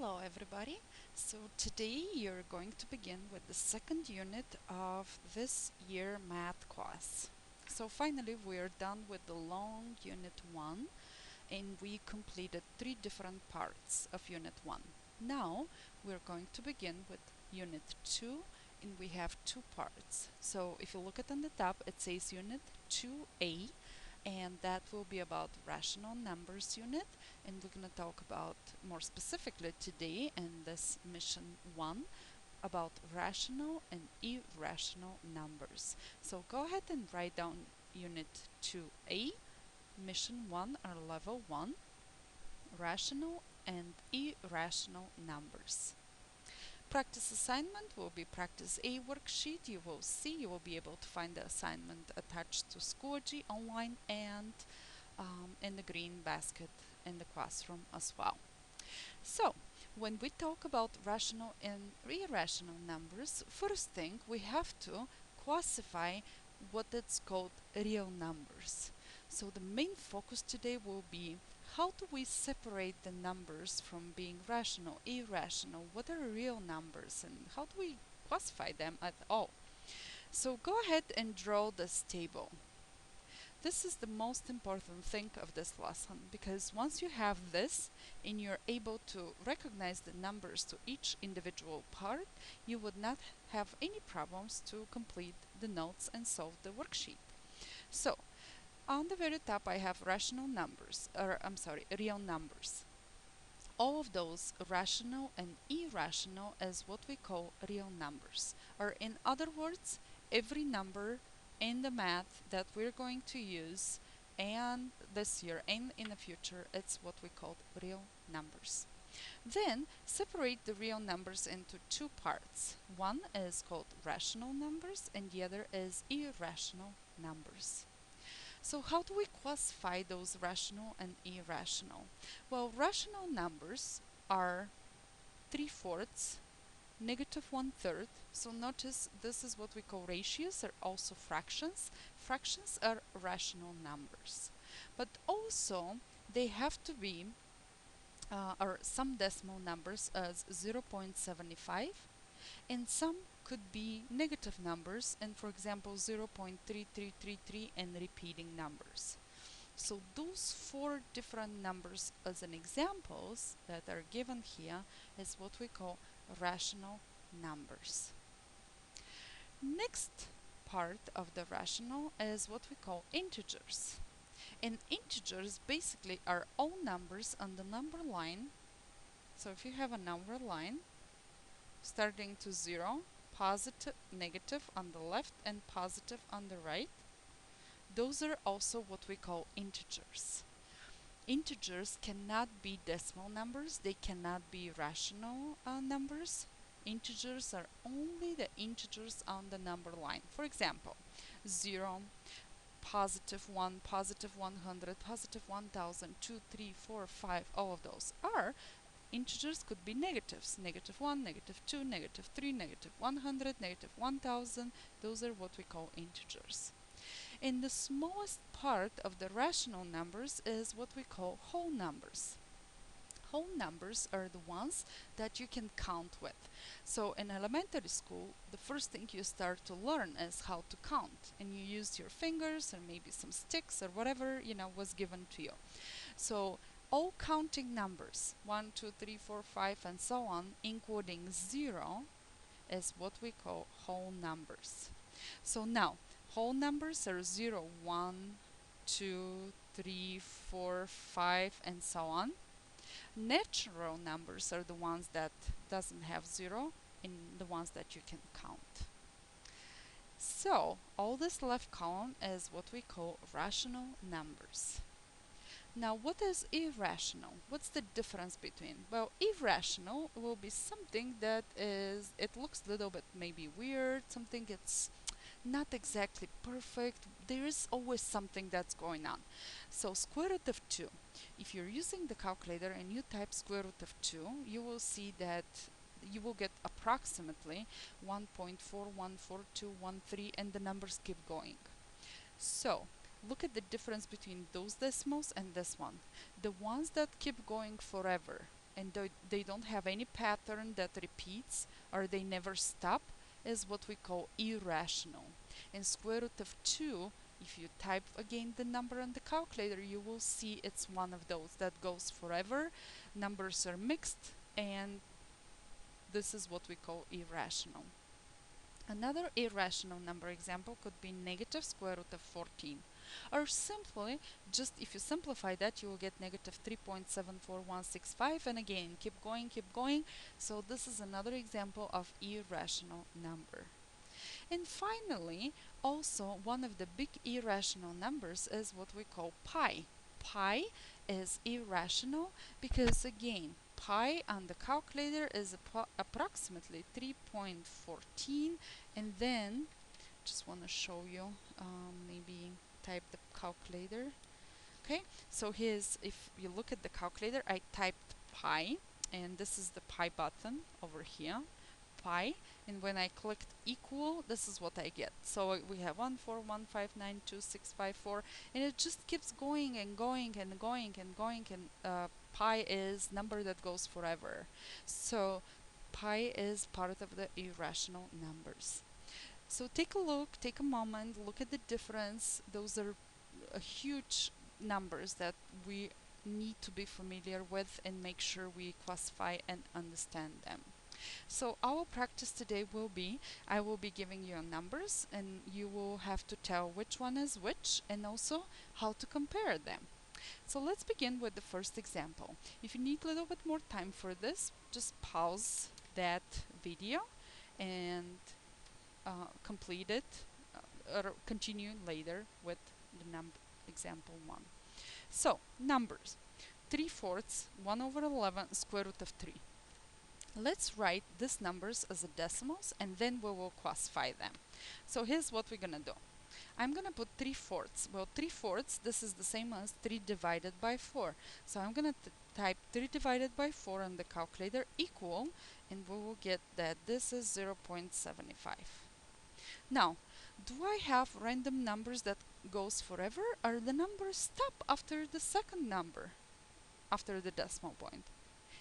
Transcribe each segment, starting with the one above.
Hello everybody. So today you're going to begin with the second unit of this year math class. So finally we're done with the long unit 1 and we completed 3 different parts of unit 1. Now we're going to begin with unit 2 and we have 2 parts. So if you look at on the top it says unit 2A and that will be about rational numbers unit, and we're going to talk about more specifically today in this mission 1 about rational and irrational numbers. So go ahead and write down unit 2A, mission 1 or level 1, rational and irrational numbers. Practice assignment will be practice A worksheet. You will be able to find the assignment attached to Schoology online and in the green basket in the classroom as well. So, when we talk about rational and irrational numbers, first thing we have to classify what it's called real numbers. So the main focus today will be how do we separate the numbers from being rational, irrational, what are real numbers and how do we classify them at all. So go ahead and draw this table. This is the most important thing of this lesson because once you have this and you're able to recognize the numbers to each individual part, you would not have any problems to complete the notes and solve the worksheet. So, on the very top I have real numbers. All of those rational and irrational is what we call real numbers. Or in other words, every number in the math that we're going to use and this year and in the future, it's what we call real numbers. Then separate the real numbers into 2 parts. One is called rational numbers and the other is irrational numbers. So how do we classify those rational and irrational? Well, rational numbers are 3/4, negative 1/3. So notice this is what we call ratios or also fractions. Fractions are rational numbers. But also they have to be or some decimal numbers as 0.75 and some could be negative numbers and for example 0.3333 and repeating numbers. So those 4 different numbers as an examples that are given here is what we call rational numbers. Next part of the rational is what we call integers. And integers basically are all numbers on the number line. So if you have a number line starting to 0, positive, negative on the left and positive on the right, those are also what we call integers. Integers cannot be decimal numbers, they cannot be rational numbers. Integers are only the integers on the number line. For example, 0, positive 1, positive 100, positive 1000, 2, 3, 4, 5, all of those are integers, could be negatives. Negative 1, negative 2, negative 3, negative 100, negative 1000. Those are what we call integers. And the smallest part of the rational numbers is what we call whole numbers. Whole numbers are the ones that you can count with. So in elementary school, the first thing you start to learn is how to count. And you use your fingers or maybe some sticks or whatever, was given to you. So all counting numbers, 1, 2, 3, 4, 5, and so on, including 0, is what we call whole numbers. So now, whole numbers are 0, 1, 2, 3, 4, 5, and so on. Natural numbers are the ones that doesn't have 0 and the ones that you can count. So, all this left column is what we call rational numbers. Now, what is irrational? What's the difference between? Well, irrational will be something that it looks a little bit maybe weird, something it's not exactly perfect. There is always something that's going on. So square root of 2. If you're using the calculator and you type square root of 2, you will see that you will get approximately 1.414213 and the numbers keep going. So look at the difference between those decimals and this one. The ones that keep going forever and they don't have any pattern that repeats or they never stop is what we call irrational. And square root of 2, if you type again the number on the calculator, you will see it's one of those that goes forever. Numbers are mixed, and this is what we call irrational. Another irrational number example could be negative square root of 14. Or simply, just if you simplify that, you will get negative 3.74165, and again, keep going, keep going. So this is another example of irrational number. And finally, also one of the big irrational numbers is what we call pi. Pi is irrational because again, pi on the calculator is approximately 3.14, and then just want to show you, maybe type the calculator. Okay, so here's, if you look at the calculator, I typed pi, and this is the pi button over here, pi, and when I clicked equal, this is what I get. So we have 141592654, and it just keeps going and going and going and going, and pi is number that goes forever. So pi is part of the irrational numbers. So take a look, take a moment, look at the difference. Those are huge numbers that we need to be familiar with and make sure we classify and understand them. So our practice today will be, I will be giving you numbers and you will have to tell which one is which and also how to compare them. So let's begin with the first example. If you need a little bit more time for this, just pause that video and complete it or continue later with the example 1. So numbers, 3/4, 1/11, square root of 3. Let's write these numbers as decimals and then we will classify them. So here's what we're gonna do. I'm gonna put 3/4. Well, 3/4, this is the same as 3 divided by 4. So I'm gonna type 3 divided by 4 on the calculator equal, and we will get that this is 0.75. Now, do I have random numbers that goes forever, or the numbers stop after the second number, after the decimal point?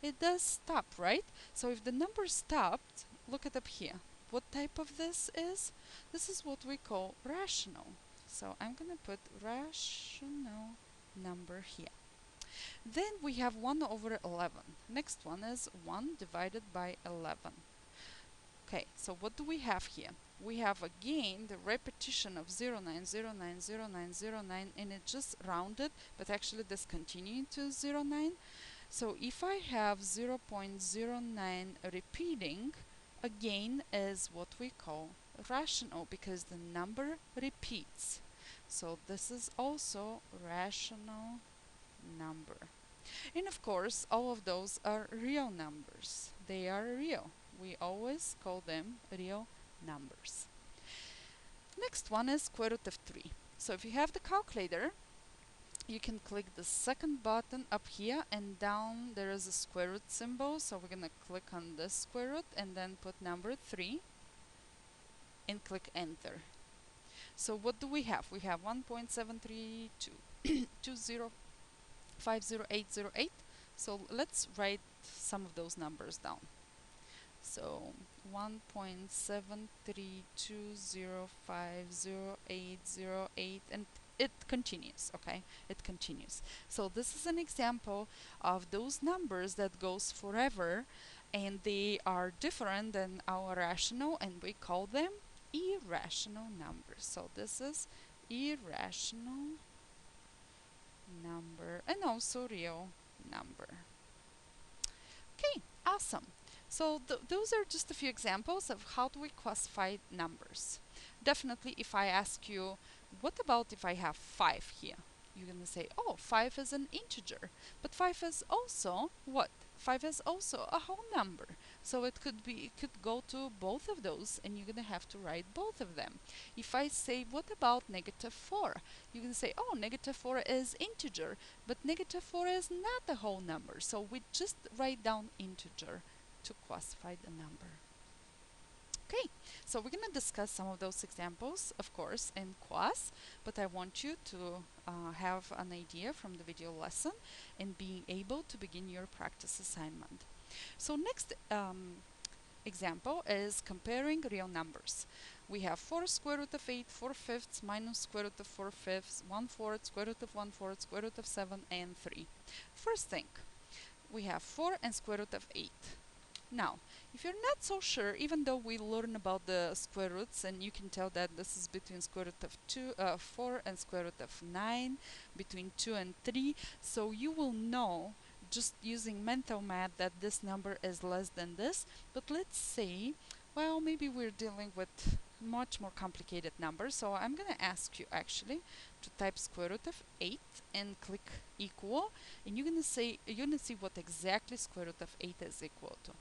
It does stop, right? So if the number stopped, look it up here. What type of this is? This is what we call rational. So I'm gonna put rational number here. Then we have 1/11. Next one is 1 divided by 11. Okay, so what do we have here? We have again the repetition of 09090909, and it just rounded, but actually this continued to 09. So if I have 0.09 repeating, again is what we call rational because the number repeats. So this is also rational number. And of course, all of those are real numbers. They are real. We always call them real numbers. Next one is square root of 3. So if you have the calculator, you can click the second button up here, and down there is a square root symbol. So we're gonna click on this square root and then put number 3 and click enter. So what do we have? We have 1.73220500808. So let's write some of those numbers down. So 1.732050808, and it continues, okay? It continues. So this is an example of those numbers that goes forever, and they are different than our rational, and we call them irrational numbers. So this is irrational number and also real number. Okay, awesome. So those are just a few examples of how do we classify numbers. Definitely, if I ask you, what about if I have 5 here? You're going to say, oh, 5 is an integer. But 5 is also what? 5 is also a whole number. So it could go to both of those, and you're going to have to write both of them. If I say, what about -4? You're going to say, oh, -4 is integer, but -4 is not a whole number. So we just write down integer to classify the number. Okay, so we're going to discuss some of those examples, of course, in class, but I want you to have an idea from the video lesson and being able to begin your practice assignment. So next example is comparing real numbers. We have 4 square root of 8, 4 fifths, minus square root of 4 fifths, 1 fourth, square root of 1 fourth, square root of 7, and 3. First thing, we have 4 and square root of 8. Now, if you're not so sure, even though we learn about the square roots, and you can tell that this is between square root of 4 and square root of 9, between 2 and 3, so you will know just using mental math that this number is less than this. But let's say, well, maybe we're dealing with much more complicated numbers, so I'm going to ask you actually to type square root of 8 and click equal, and you're going to see what exactly square root of 8 is equal to.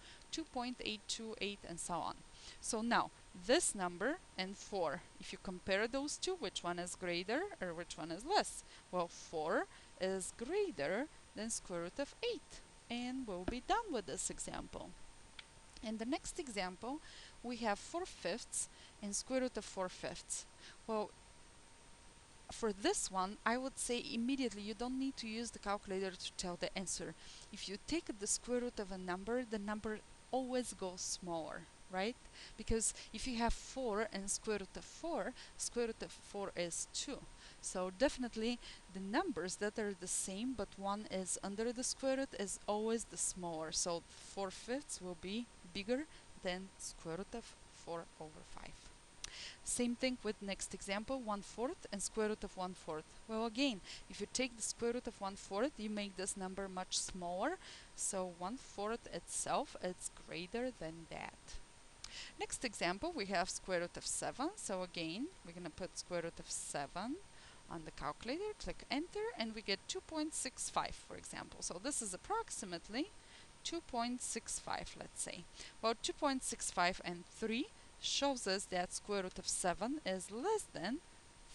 2.828 and so on. So now this number and 4, if you compare those two, which one is greater or which one is less? Well, 4 is greater than square root of 8, and we'll be done with this example. In the next example, we have 4 fifths and square root of 4 fifths. Well, for this one, I would say immediately you don't need to use the calculator to tell the answer. If you take the square root of a number, the number always goes smaller, right? Because if you have 4 and square root of 4, square root of 4 is 2. So definitely the numbers that are the same but one is under the square root is always the smaller. So 4 fifths will be bigger than square root of 4 over 5. Same thing with next example, 1 fourth and square root of 1 fourth. Well, again, if you take the square root of 1 fourth, you make this number much smaller. So 1 fourth itself is greater than that. Next example, we have square root of 7. So again, we're going to put square root of 7 on the calculator, click enter, and we get 2.65, for example. So this is approximately 2.65, let's say. Well, 2.65 and 3 shows us that square root of 7 is less than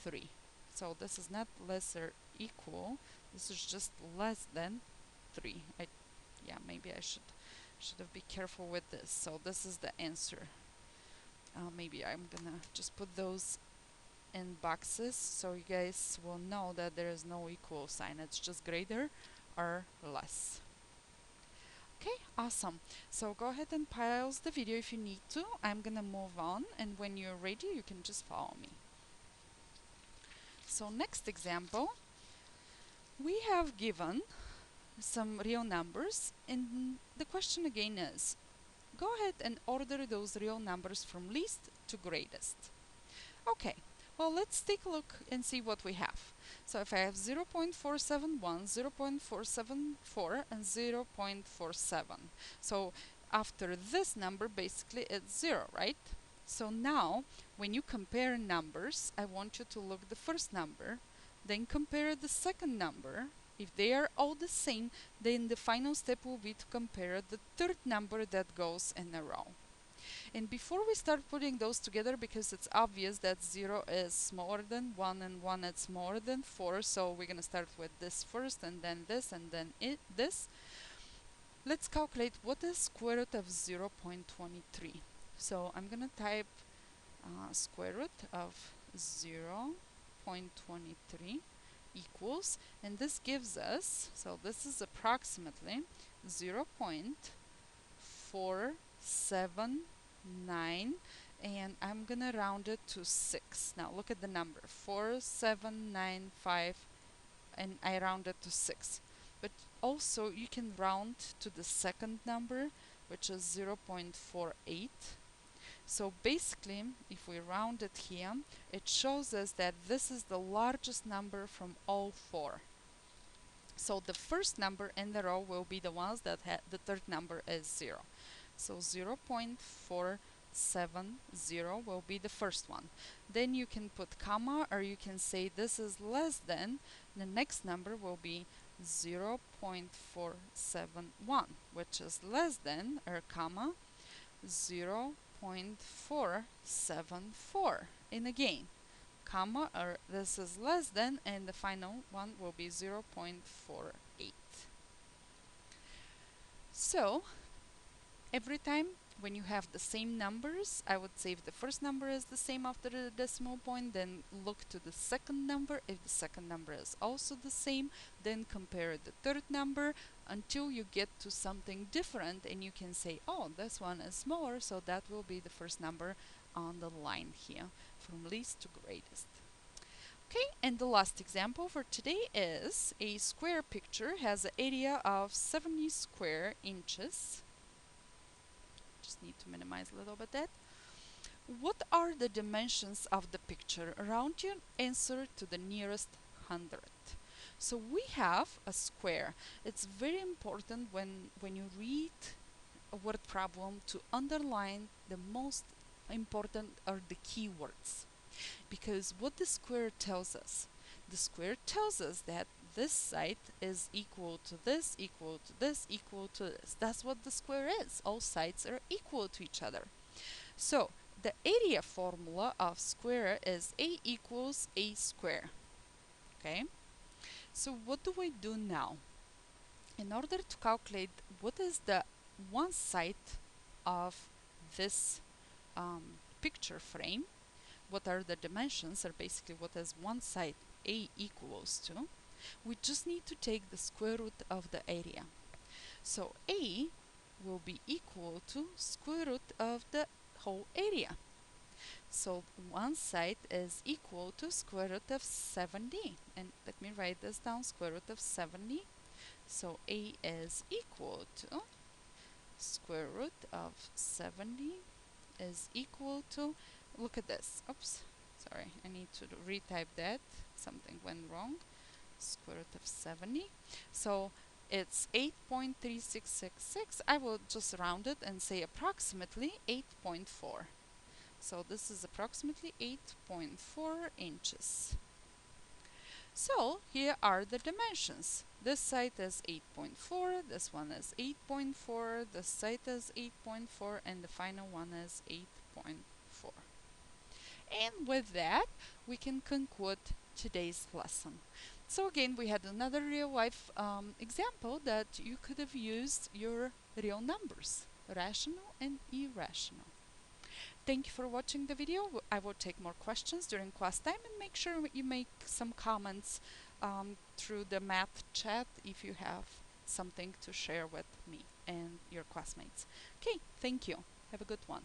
3. So this is not less or equal, this is just less than 3. Yeah, maybe I should have been careful with this. So this is the answer. Maybe I'm gonna just put those in boxes so you guys will know that there is no equal sign. It's just greater or less. Okay, awesome. So go ahead and pause the video if you need to. I'm gonna move on, and when you're ready, you can just follow me. So next example, we have given some real numbers, and the question again is, go ahead and order those real numbers from least to greatest. Okay, well, let's take a look and see what we have. So if I have 0.471, 0.474, and 0.47. So after this number, basically it's 0, right? So now, when you compare numbers, I want you to look the first number, then compare the second number. If they are all the same, then the final step will be to compare the third number that goes in a row. And before we start putting those together, because it's obvious that 0 is smaller than 1 and 1 is smaller than 4, so we're going to start with this first and then this and then this. Let's calculate what is square root of 0.23. So I'm going to type square root of 0.23 equals, and this gives us, so this is approximately 0.479, and I'm gonna round it to 6. Now look at the number, 4795, and I round it to 6. But also you can round to the second number, which is 0.48. So basically, if we round it here, it shows us that this is the largest number from all 4. So the first number in the row will be the ones that the third number is 0. So 0.470 will be the first one. Then you can put comma, or you can say this is less than. The next number will be 0.471, which is less than, or comma, 0.474. And again, comma, or this is less than, and the final one will be 0.48. So every time when you have the same numbers, I would say if the first number is the same after the decimal point, then look to the second number. If the second number is also the same, then compare the third number until you get to something different and you can say, oh, this one is smaller, so that will be the first number on the line here from least to greatest. Okay, and the last example for today is a square picture has an area of 70 square inches. Just need to minimize a little bit that. What are the dimensions of the picture? Around you, answer to the nearest hundred. So we have a square. It's very important when you read a word problem to underline the most important are the keywords. Because what the square tells us? The square tells us that this side is equal to this, equal to this, equal to this. That's what the square is. All sides are equal to each other. So the area formula of square is a equals a square. Okay? So what do we do now? In order to calculate what is the one side of this picture frame, what are the dimensions, or basically what is one side a equals to, we just need to take the square root of the area. So a will be equal to square root of the whole area. So one side is equal to square root of 70. And let me write this down, square root of 70. So a is equal to square root of 70 is equal to, look at this, oops, sorry, I need to retype that, something went wrong, square root of 70. So it's 8.3666. I will just round it and say approximately 8.4. So this is approximately 8.4 inches. So here are the dimensions. This side is 8.4, this one is 8.4, this side is 8.4, and the final one is 8.4. And with that, we can conclude today's lesson. So again, we had another real life example that you could have used your real numbers, rational and irrational. Thank you for watching the video. I will take more questions during class time, and make sure you make some comments through the math chat if you have something to share with me and your classmates. Okay, thank you. Have a good one.